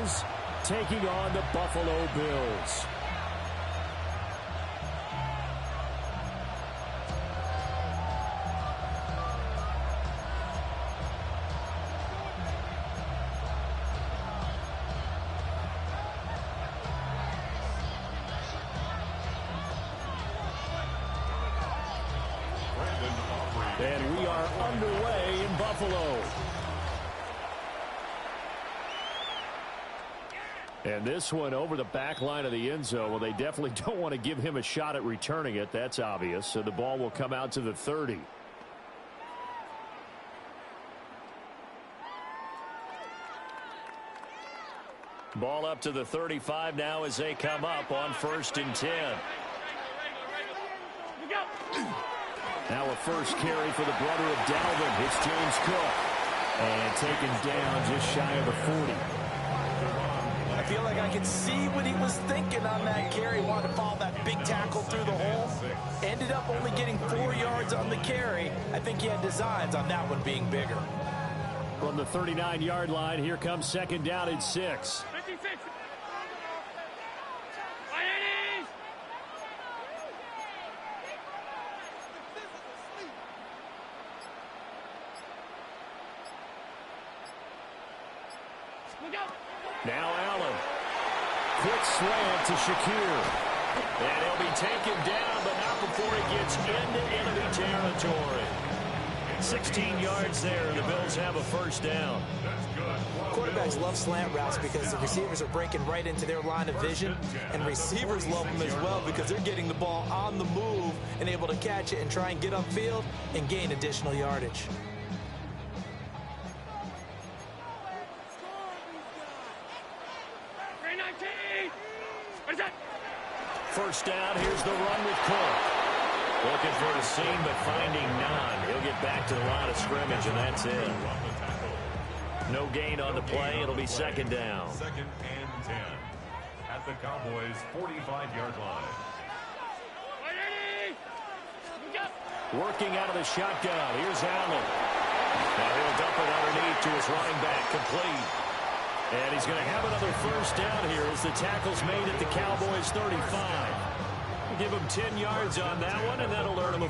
Eagles taking on the Buffalo Bills. And we are underway in Buffalo. And this one over the back line of the end zone. Well, they definitely don't want to give him a shot at returning it. That's obvious. So the ball will come out to the 30. Ball up to the 35 now as they come up on 1st and 10. Now a first carry for the brother of Dalvin. It's James Cook. And taken down just shy of the 40. I feel like I can see what he was thinking on that carry. Wanted to follow that big tackle through the hole. Ended up only getting 4 yards on the carry. I think he had designs on that one being bigger. From the 39-yard line, here comes 2nd down and 6. 56. Now Allen. Quick slant to Shakir. And he'll be taken down, but not before he gets into enemy territory. 16 yards there, and the Bills have a first down. Quarterbacks love slant routes because the receivers are breaking right into their line of vision, and receivers love them as well because they're getting the ball on the move and able to catch it and try and get upfield and gain additional yardage. First down, here's the run with Cook. Looking for a seam, but finding none. He'll get back to the line of scrimmage, and that's it. No gain on the play. It'll be 2nd down. 2nd and 10 at the Cowboys' 45-yard line. Working out of the shotgun. Here's Allen. Now he'll dump it underneath to his running back, complete. And he's going to have another first down here as the tackle's made at the Cowboys' 35. We'll give him 10 yards on that one, and that'll earn him a...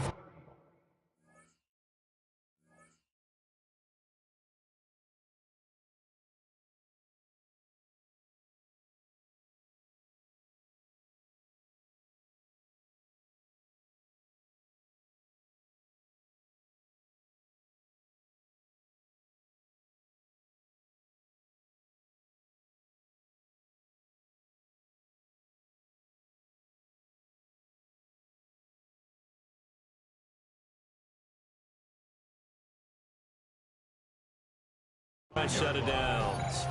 set of downs.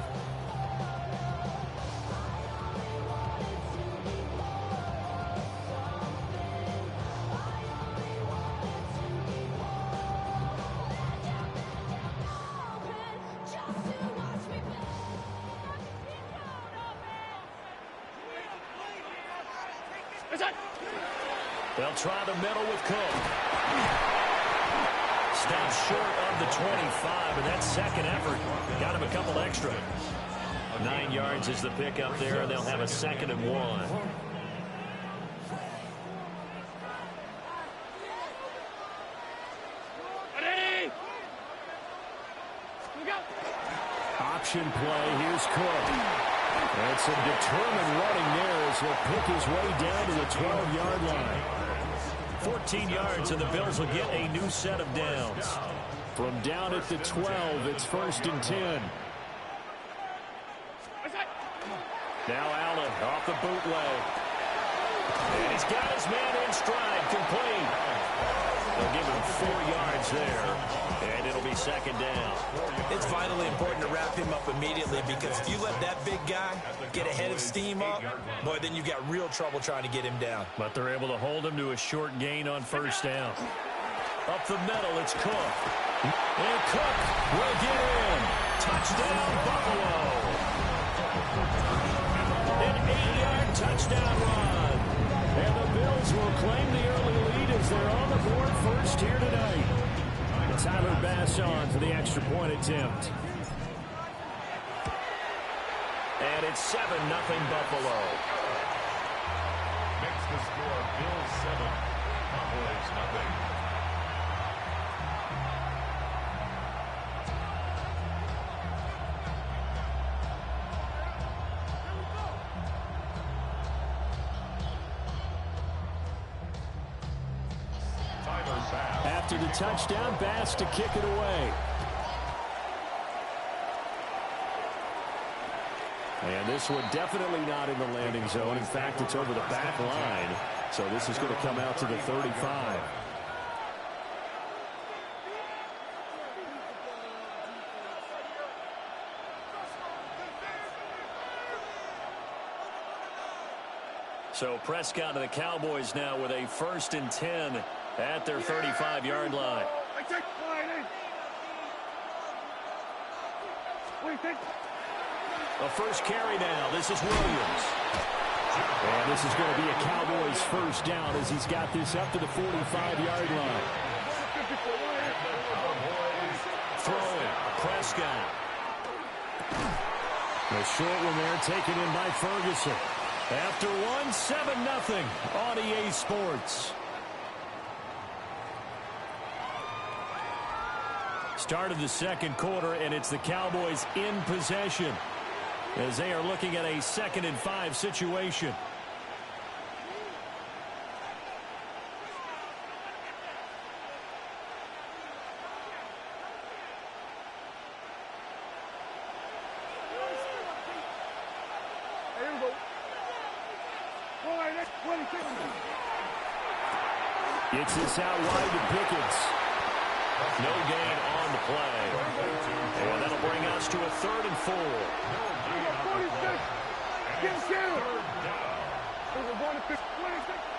They'll try the middle with Cook. Stops short of the 25, and that second effort got him a couple extra. 9 yards is the pickup there, and they'll have a 2nd and 1. Option play, here's Cook. And some determined running there as he'll pick his way down to the 12-yard line. 14 yards, and the Bills will get a new set of downs. From down at the 12, it's 1st and 10. Now Allen off the bootleg. And he's got his man in stride, complete. They'll give him 4 yards there, and it'll be 2nd down. It's vitally important to wrap him up immediately because if you let that big guy get ahead of steam up, boy, then you've got real trouble trying to get him down. But they're able to hold him to a short gain on 1st down. Up the middle, it's Cook. And Cook will get in. Touchdown, Buffalo. An 8-yard touchdown run. And the Bills will claim the early lead as they're on the board first here tonight. Tyler Bass on for the extra point attempt. And it's 7-0 Buffalo. Makes the score Bills 7, Cowboys nothing. After the touchdown, Bass to kick it away. And this one definitely not in the landing zone. In fact, it's over the back line. So this is going to come out to the 35. So Prescott and the Cowboys now with a 1st and 10 at their 35-yard line. A first carry now. This is Williams. And this is going to be a Cowboys first down as he's got this up to the 45-yard line. Throwing. Prescott. The short one there taken in by Ferguson. After one, 7-0 on EA Sports. Start of the second quarter, and it's the Cowboys in possession as they are looking at a 2nd and 5 situation. It's this out wide to Pickens. No gain on the play. And that'll bring us to a 3rd and 4.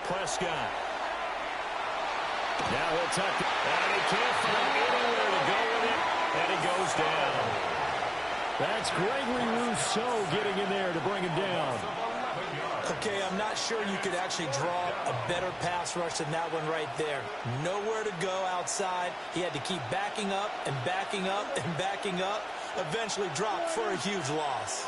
Prescott. Now he'll tuck it. And he can't find anywhere to go with it. And it goes down. That's Gregory Rousseau getting in there to bring him down. Okay, I'm not sure you could actually draw a better pass rush than that one right there. Nowhere to go outside. He had to keep backing up and backing up and backing up. Eventually dropped for a huge loss.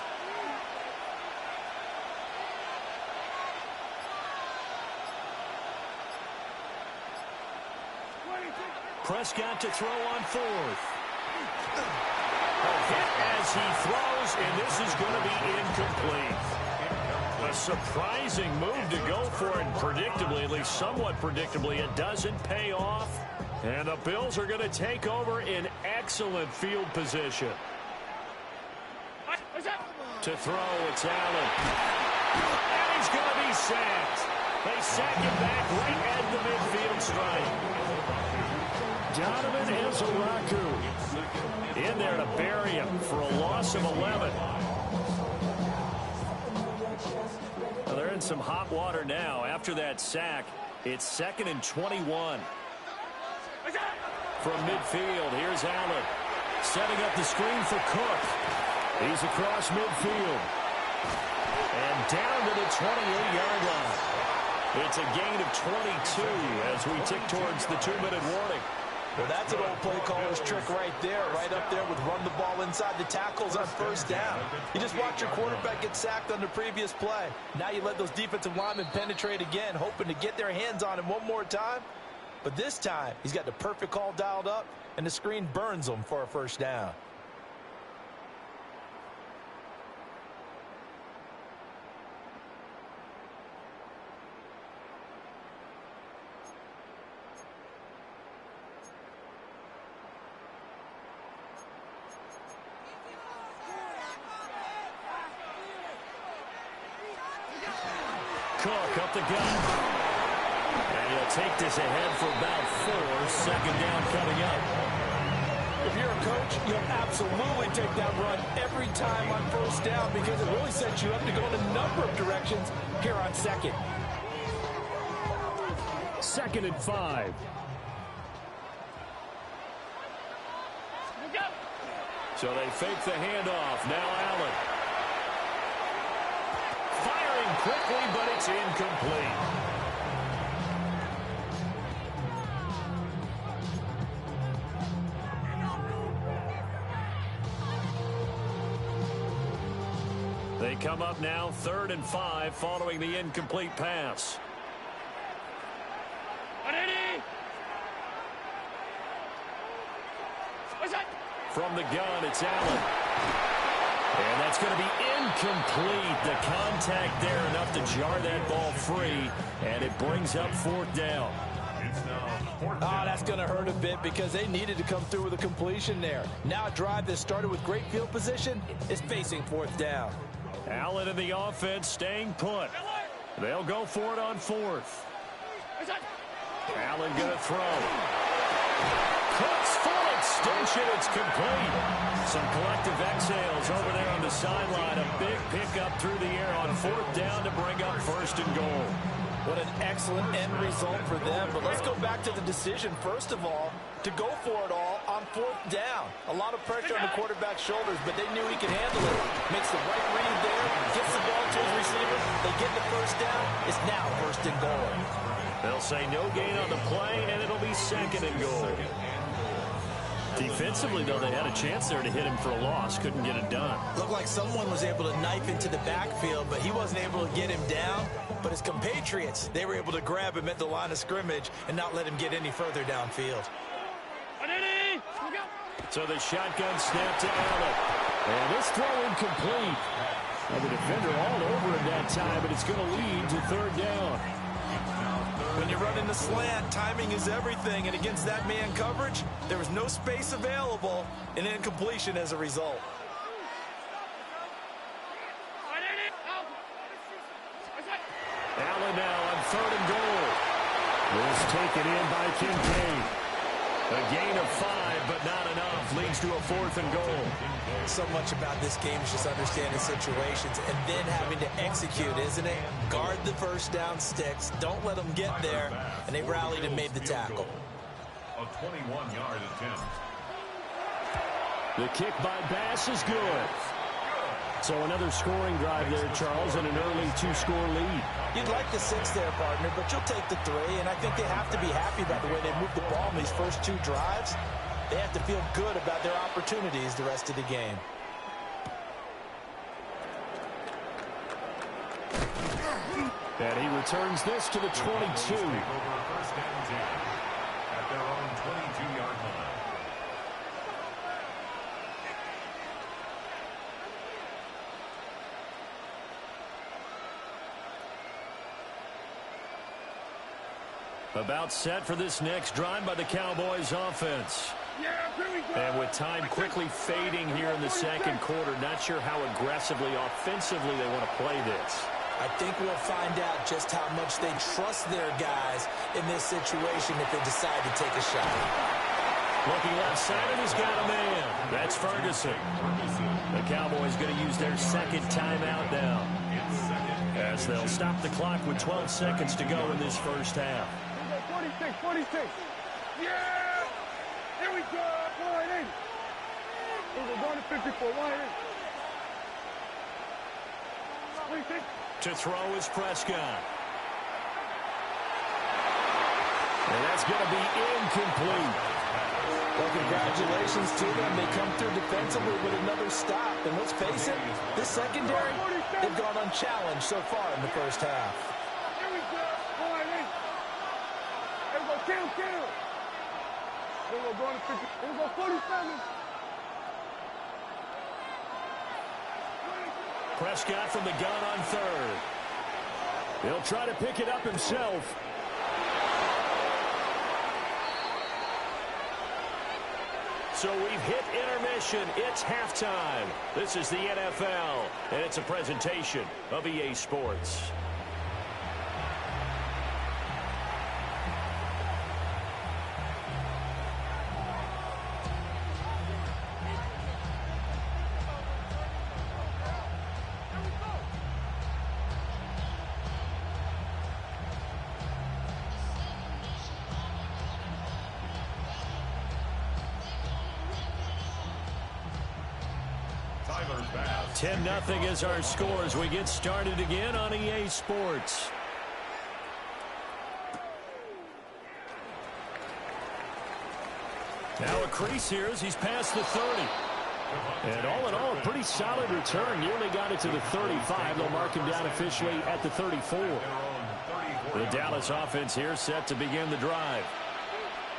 Prescott to throw on 4th. A hit as he throws, and this is going to be incomplete. A surprising move to go for it, predictably, at least somewhat predictably. It doesn't pay off, and the Bills are going to take over in excellent field position. To throw, it's Allen. And he's going to be sacked. They sack him back right at the midfield stripe. Donovan Ezaraku in there to bury him for a loss of 11. Well, they're in some hot water now. After that sack, it's 2nd and 21. From midfield, here's Allen. Setting up the screen for Cook. He's across midfield. And down to the 28-yard line. It's a gain of 22 as we tick towards the 2-minute warning. Well, that's an old play caller's trick right there. Right up there with run the ball inside the tackles on 1st down. You just watch your quarterback get sacked on the previous play. Now you let those defensive linemen penetrate again, hoping to get their hands on him one more time. But this time, he's got the perfect call dialed up, and the screen burns him for a 1st down. Cook up the gut. And he'll take this ahead for about 4. 2nd down coming up. If you're a coach, you'll absolutely take that run every time on 1st down because it really sets you up to go in a number of directions here on 2nd. 2nd and 5. So they fake the handoff. Now Allen. Firing quickly, but it's incomplete. They come up now 3rd and 5 following the incomplete pass. From the gun, it's Allen. And that's going to be incomplete. The contact there enough to jar that ball free, and it brings up 4th down. That's going to hurt a bit because they needed to come through with a completion there. Now a drive that started with great field position is facing 4th down. Allen in the offense staying put. They'll go for it on 4th. Allen going to throw. Cooks full extension. It's complete. Some collective exhales over there on the sideline. A big pickup through the air on 4th down to bring up 1st and goal. What an excellent end result for them. But let's go back to the decision, first of all, to go for it all on 4th down. A lot of pressure on the quarterback's shoulders, but they knew he could handle it. Makes the right read there, gets the ball to his receiver. They get the 1st down. It's now 1st and goal. They'll say no gain on the play, and it'll be 2nd and goal. Defensively, though, they had a chance there to hit him for a loss. Couldn't get it done. Looked like someone was able to knife into the backfield, but he wasn't able to get him down. But his compatriots, they were able to grab him at the line of scrimmage and not let him get any further downfield. So the shotgun snap to Allen. And this throw incomplete. And the defender all over him that time, but it's going to lead to 3rd down. When you're running the slant, timing is everything, and against that man coverage, there was no space available, and incompletion as a result. Allen now on 3rd and goal. This taken in by Kincaid. A gain of 5, but not enough. Leads to a 4th and goal. So much about this game is just understanding situations and then having to execute, isn't it? Guard the 1st down sticks. Don't let them get there. And they rallied and made the tackle. A 21-yard attempt. The kick by Bass is good. So another scoring drive there, Charles, and an early 2-score lead. You'd like the 6 there, partner, but you'll take the 3, and I think they have to be happy about the way they moved the ball in these first 2 drives. They have to feel good about their opportunities the rest of the game. And he returns this to the 22. Over 1st and 10 at their own 22-yard line. About set for this next drive by the Cowboys offense. And with time quickly fading here in the 2nd quarter, not sure how aggressively, offensively they want to play this. I think we'll find out just how much they trust their guys in this situation if they decide to take a shot. Looking left side, and he's got a man. That's Ferguson. The Cowboys going to use their 2nd timeout now, as they'll stop the clock with 12 seconds to go in this first half. 46. Yeah! Here we go. 180. We're going to 54. 180. 46. To throw is Prescott. And that's going to be incomplete. Well, congratulations to them. They come through defensively with another stop. And let's face it, this secondary, they've gone unchallenged so far in the first half. Here we go. 180. Here we go. Kill. Here we go. Going to 50. Here we go. 47. Prescott from the gun on 3rd. He'll try to pick it up himself. So we've hit intermission. It's halftime. This is the NFL, and it's a presentation of EA Sports. Tyler Bass. 10-0 is our score as we get started again on EA Sports. Now a crease here as he's past the 30. And all in all, a pretty solid return. Nearly got it to the 35. They'll mark him down officially at the 34. The Dallas offense here set to begin the drive.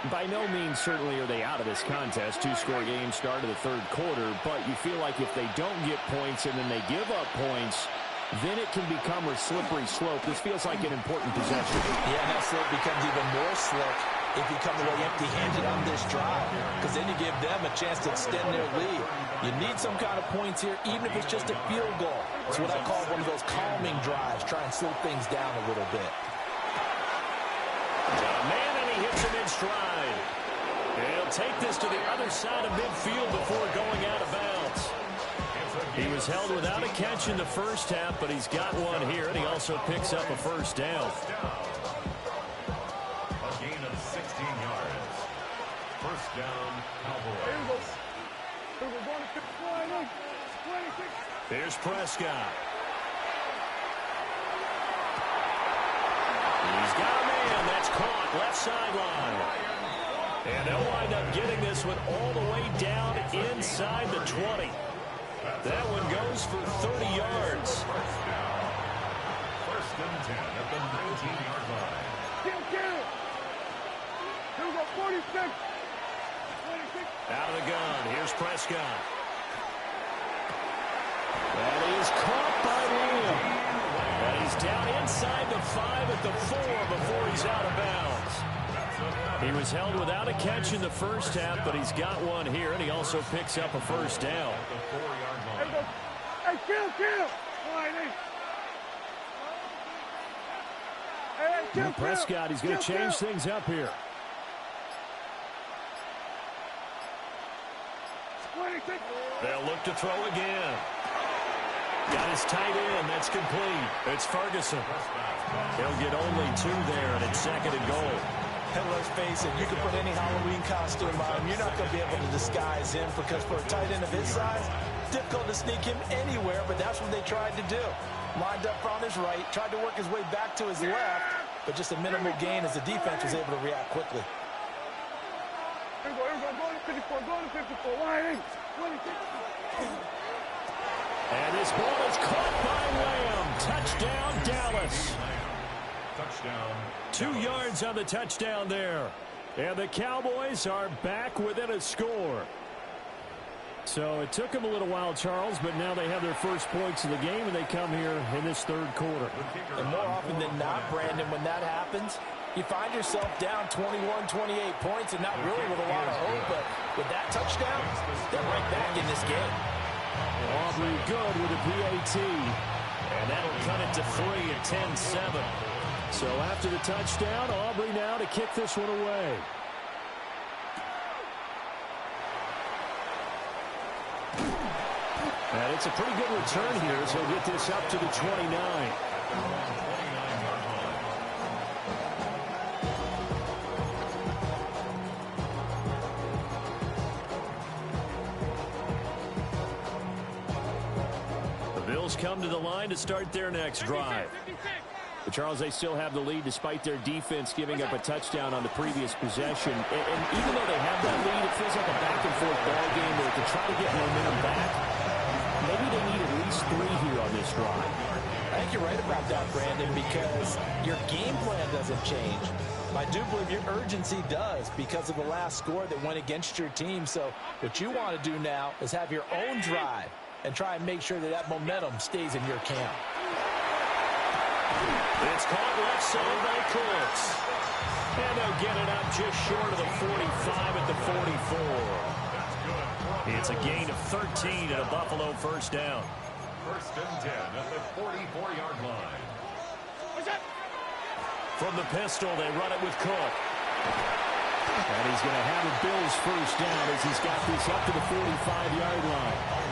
By no means certainly are they out of this contest. Two-score game start of the third quarter, but you feel like if they don't get points and then they give up points, then it can become a slippery slope. This feels like an important possession. Yeah, that slope becomes even more slick if you come away empty-handed on this drive, because then you give them a chance to extend their lead. You need some kind of points here, even if it's just a field goal. It's what I call one of those calming drives. Try and slow things down a little bit. Man, and he hits him in stride. He'll take this to the other side of midfield before going out of bounds. He was held without a catch in the first half, but he's got one here, and he also picks up a first down. A gain of 16 yards. First down, Cowboys. Here's Prescott. He's got a man. That's caught left sideline. And they'll wind up getting this one all the way down inside the 20. That one goes for 30 yards. First and 10 at the 19-yard line. Kill. Here we go, 46. 26. Out of the gun. Here's Prescott. That is caught by Liam. And he's down inside the 5 at the 4 before he's out of bounds. He was held without a catch in the first half, but he's got one here, and he also picks up a first down. Hey, kill. Hey, kill. Prescott, he's going to change things up here. 26. They'll look to throw again. Got his tight end. That's complete. It's Ferguson. He'll get only 2 there, and it's second and goal. And let's face it, you can put any Halloween costume on. You're not going to be able to disguise him, because for a tight end of his size, difficult to sneak him anywhere, but that's what they tried to do. Lined up on his right, tried to work his way back to his left, but just a minimal gain as the defense was able to react quickly. Here we go, go to 54, line 26. And this ball is caught by Lamb. Touchdown, Dallas. Touchdown. 2 yards on the touchdown there. And the Cowboys are back within a score. So it took them a little while, Charles, but now they have their first points of the game, and they come here in this third quarter. And more often than not, Brandon, when that happens, you find yourself down 21, 28 points, and not really with a lot of hope, but with that touchdown, they're right back in this game. Aubrey good with a PAT. And that'll cut it to 3 at 10-7. So after the touchdown, Aubrey now to kick this one away. And it's a pretty good return here, so he'll get this up to the 29. The Bills come to the line to start their next drive. But Charles, they still have the lead despite their defense giving up a touchdown on the previous possession. And even though they have that lead, it feels like a back-and-forth ball game where to try to get momentum back, maybe they need at least 3 here on this drive. I think you're right about that, Brandon, because your game plan doesn't change. I do believe your urgency does because of the last score that went against your team. So what you want to do now is have your own drive and try and make sure that that momentum stays in your camp. It's caught left side by Cooks. And they'll get it up just short of the 45 at the 44. It's a gain of 13 and a Buffalo first down. First and 10 at the 44-yard line. From the pistol, they run it with Cook. And he's going to have a Bills first down as he's got this up to the 45-yard line.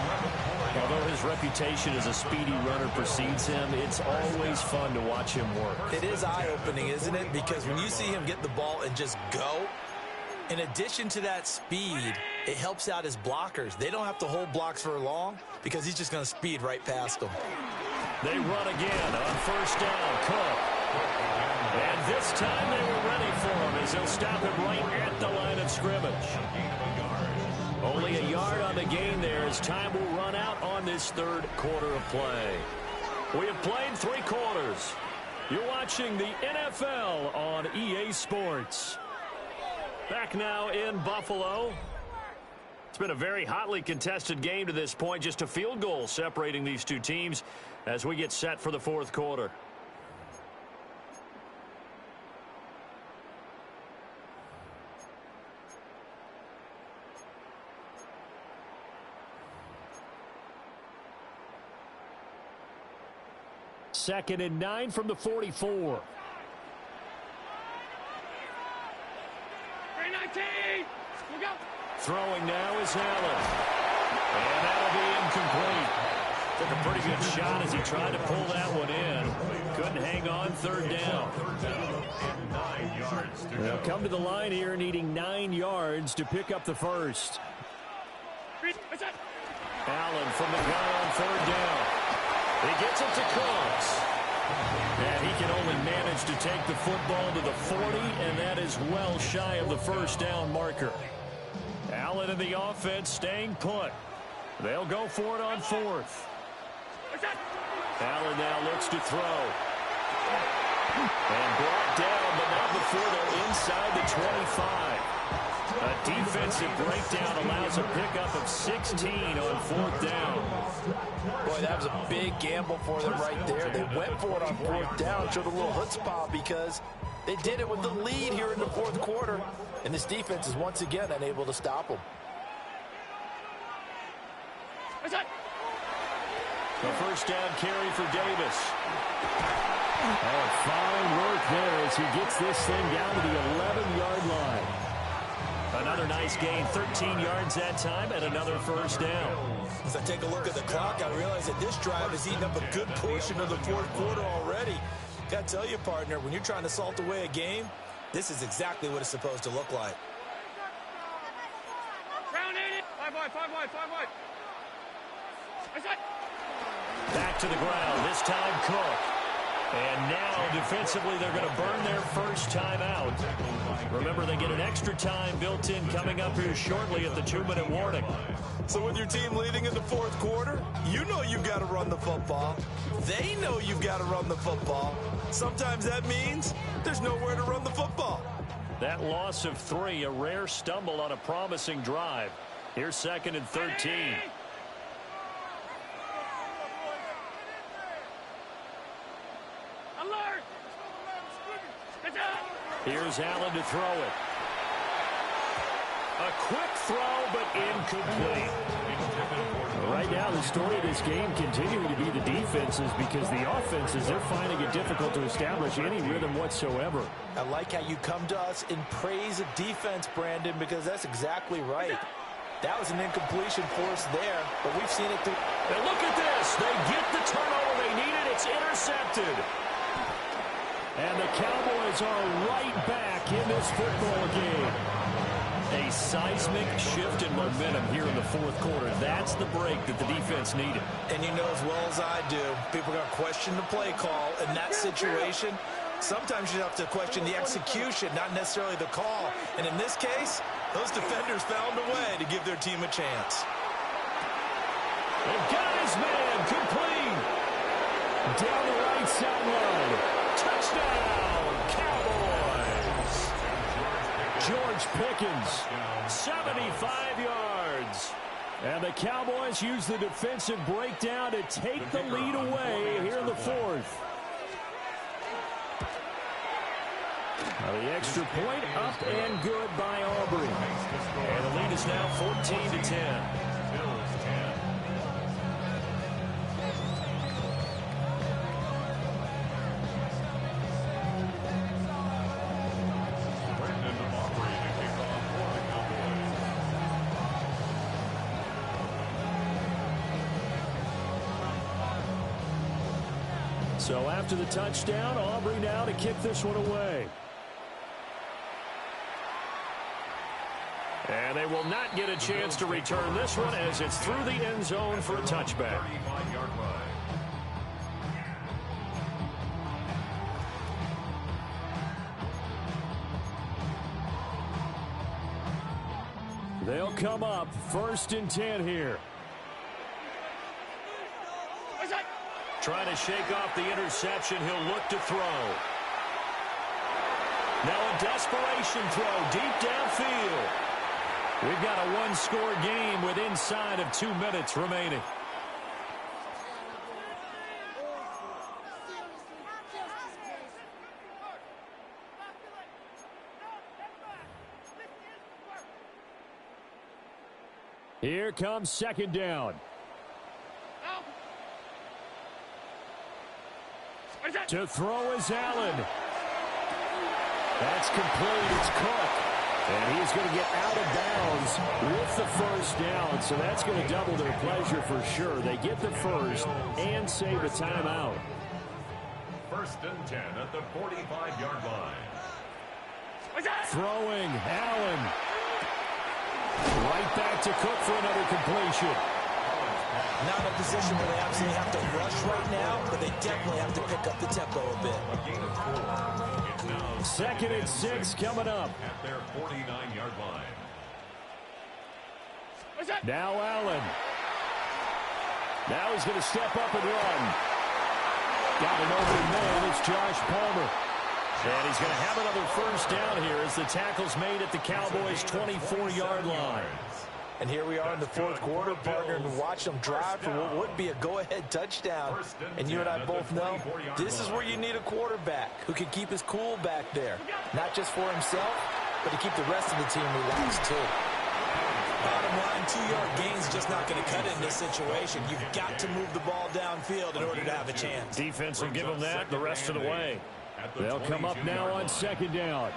Although his reputation as a speedy runner precedes him, it's always fun to watch him work. It is eye-opening, isn't it? Because when you see him get the ball and just go, in addition to that speed, it helps out his blockers. They don't have to hold blocks for long because he's just going to speed right past them. They run again on first down. Cook. And this time they were ready for him as they'll stop him right at the line of scrimmage. Only a yard on the gain there as time will run out on this third quarter of play. We have played 3 quarters. You're watching the NFL on EA Sports. Back now in Buffalo. It's been a very hotly contested game to this point. Just a field goal separating these two teams as we get set for the fourth quarter. Second and 9 from the 44. 319. Look out. Throwing now is Allen. And that'll be incomplete. Took a pretty good shot as he tried to pull that one in. Couldn't hang on third down. They'll come to the line here needing 9 yards to pick up the first. Allen from the gun on third down. He gets it to Cooks. And he can only manage to take the football to the 40, and that is well shy of the first down marker. Allen and the offense staying put. They'll go for it on fourth. Allen now looks to throw. And brought down, but not before they're inside the 25. A defensive breakdown allows a pickup of 16 on fourth down. Boy, that was a big gamble for them right there. They went for it on fourth down, showed a little chutzpah because they did it with the lead here in the fourth quarter. And this defense is once again unable to stop them. The first down carry for Davis. Oh, fine work there as he gets this thing down to the 11-yard line. Another nice gain, 13 yards that time, and another first down. As I take a look at the clock, I realize that this drive has eaten up a good portion of the fourth quarter already. Got to tell you, partner, when you're trying to salt away a game, this is exactly what it's supposed to look like. Round 80. 5 wide, 5 wide, 5 wide. Back to the ground, this time Cook. And now, defensively, they're going to burn their first time out. Remember, they get an extra time built in coming up here shortly at the 2-minute warning. So with your team leading in the fourth quarter, you know you've got to run the football. They know you've got to run the football. Sometimes that means there's nowhere to run the football. That loss of 3, a rare stumble on a promising drive. Here's second and 13. Here's Allen to throw it. A quick throw, but incomplete. Right now, the story of this game continuing to be the defenses because the offenses, they're finding it difficult to establish any rhythm whatsoever. I like how you come to us in praise of defense, Brandon, because that's exactly right. That was an incompletion for us there, but we've seen it through. And look at this. They get the turnover they needed. It's intercepted. And the Cowboys are right back in this football game. A seismic shift in momentum here in the fourth quarter. That's the break that the defense needed. And you know as well as I do, people are going to question the play call in that situation. Sometimes you have to question the execution, not necessarily the call. And in this case, those defenders found a way to give their team a chance. They've got his man complete. Down the right sideline. Touchdown, Cowboys. George Pickens, 75 yards. And the Cowboys use the defensive breakdown to take the lead away here in the fourth. The extra point up and good by Aubrey. And the lead is now 14-10. So after the touchdown, Aubrey now to kick this one away. And they will not get a chance to return this one as it's through the end zone for a touchback. They'll come up 1st and 10 here. Trying to shake off the interception. He'll look to throw. Now a desperation throw deep downfield. We've got a one-score game with inside of 2 minutes remaining. Here comes 2nd down. To throw is Allen. That's complete. It's Cook. And he's going to get out of bounds with the 1st down. So that's going to double their pleasure for sure. They get the 1st and save a timeout. 1st and 10 at the 45-yard line. Throwing, Allen. Right back to Cook for another completion. Not in a position where they absolutely have to rush right now, but they definitely have to pick up the tempo a bit. 2nd and 6 coming up. At their 49-yard line. Now Allen. Now he's going to step up and run. Got an open man. It's Josh Palmer. And he's going to have another 1st down here as the tackle's made at the Cowboys' 24-yard line. And here we are in the 4th quarter, partner, and watch them drive for what would be a go-ahead touchdown. And you and I both know this is where you need a quarterback who can keep his cool back there. Not just for himself, but to keep the rest of the team relaxed, too. Bottom line, 2-yard gain's just not going to cut it in this situation. You've got to move the ball downfield in order to have a chance. Defense will give them that the rest of the way. They'll come up now on 2nd down.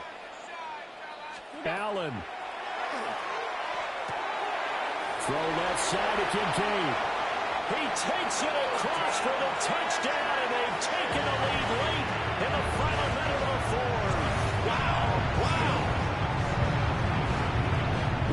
Allen. Throw left side to Kincaid. He takes it across for the touchdown, and they've taken the lead late in the final minute of the 4th. Wow.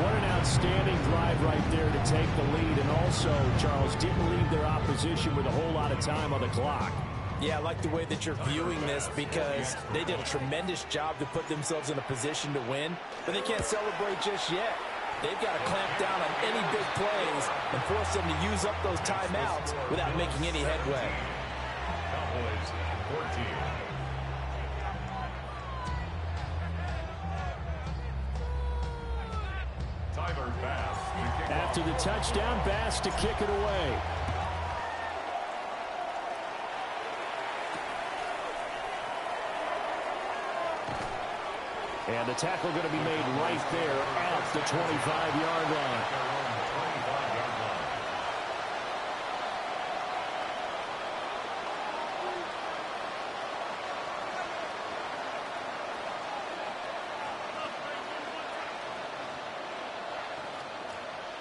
What an outstanding drive right there to take the lead, and also, Charles, didn't leave their opposition with a whole lot of time on the clock. Yeah, I like the way that you're viewing this because they did a tremendous job to put themselves in a position to win, but they can't celebrate just yet. They've got to clamp down on any big plays and force them to use up those timeouts without making any headway. Cowboys 14. Timer Bass. After the touchdown, Bass to kick it away. And the tackle going to be made right there at the 25-yard line.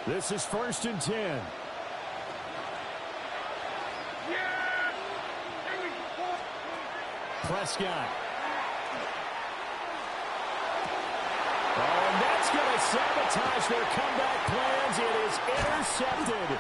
This is 1st and 10. Prescott. Oh, and that's going to sabotage their comeback plans. It is intercepted.